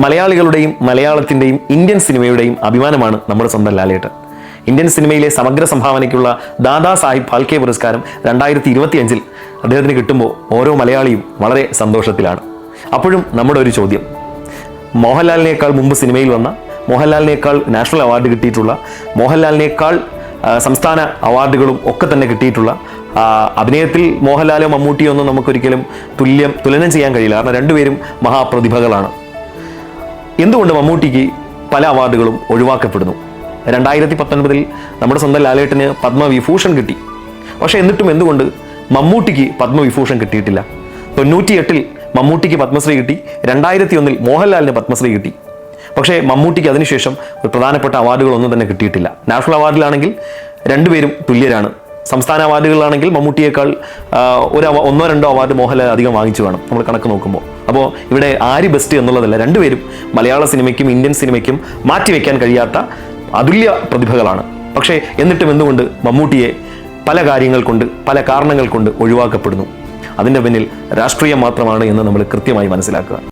മലയാളികളുടെയും മലയാളത്തിൻ്റെയും Indian സിനിമയുടെയും അഭിമാനമാണ് നമ്മുടെ സ്വന്തം ലാലേട്ടൻ. ഇന്ത്യൻ സിനിമയിലെ സമഗ്ര സംഭാവനയ്ക്കുള്ള ദാദാ സാഹിബ് ഫാൽക്കെ പുരസ്കാരം 2025 അദ്ദേഹത്തിന് കിട്ടുമ്പോൾ ഓരോ മലയാളിയും വളരെ സന്തോഷത്തിലാണ്. അപ്പോഴും നമ്മുടെ ഒരു ചോദ്യം, മോഹൻലാലിനേക്കാൾ മുമ്പ് സിനിമയിൽ വന്ന, മോഹൻലാലിനേക്കാൾ നാഷണൽ അവാർഡ് കിട്ടിയിട്ടുള്ള, മോഹൻലാലിനേക്കാൾ സംസ്ഥാന അവാർഡുകളും ഒക്കെ തന്നെ കിട്ടിയിട്ടുള്ള അഭിനയത്തിൽ മോഹൻലാലോ മമ്മൂട്ടിയോ ഒന്നും നമുക്കൊരിക്കലും തുലനം ചെയ്യാൻ കഴിയില്ല. കാരണം രണ്ടുപേരും മഹാപ്രതിഭകളാണ്. എന്തുകൊണ്ട് മമ്മൂട്ടിക്ക് പല അവാർഡുകളും ഒഴിവാക്കപ്പെടുന്നു? 2019 നമ്മുടെ സ്വന്തം ലാലേട്ടന് പത്മവിഭൂഷൺ കിട്ടി. പക്ഷേ എന്നിട്ടും എന്തുകൊണ്ട് മമ്മൂട്ടിക്ക് പത്മവിഭൂഷൺ കിട്ടിയിട്ടില്ല? 98 മമ്മൂട്ടിക്ക് പത്മശ്രീ കിട്ടി, 2001 മോഹൻലാലിന് പത്മശ്രീ കിട്ടി. പക്ഷേ മമ്മൂട്ടിക്ക് അതിനുശേഷം പ്രധാനപ്പെട്ട അവാർഡുകളൊന്നും തന്നെ കിട്ടിയിട്ടില്ല. നാഷണൽ അവാർഡിലാണെങ്കിൽ രണ്ടുപേരും തുല്യരാണ്. സംസ്ഥാന അവാർഡുകളാണെങ്കിൽ മമ്മൂട്ടിയേക്കാൾ ഒന്നോ രണ്ടോ അവാർഡ് മോഹൻലാൽ അധികം വാങ്ങിച്ചു കാണും നമ്മൾ കണക്ക് നോക്കുമ്പോൾ. അപ്പോൾ ഇവിടെ ആര് ബെസ്റ്റ് എന്നുള്ളതല്ല, രണ്ടുപേരും മലയാള സിനിമയ്ക്കും ഇന്ത്യൻ സിനിമയ്ക്കും മാറ്റിവെക്കാൻ കഴിയാത്ത അതുല്യ പ്രതിഭകളാണ്. പക്ഷേ എന്നിട്ടും എന്തുകൊണ്ട് മമ്മൂട്ടിയെ പല കാര്യങ്ങൾ കൊണ്ട്, പല കാരണങ്ങൾ കൊണ്ട് ഒഴിവാക്കപ്പെടുന്നു? അതിൻ്റെ പിന്നിൽ രാഷ്ട്രീയം മാത്രമാണ് എന്ന് നമ്മൾ കൃത്യമായി മനസ്സിലാക്കുക.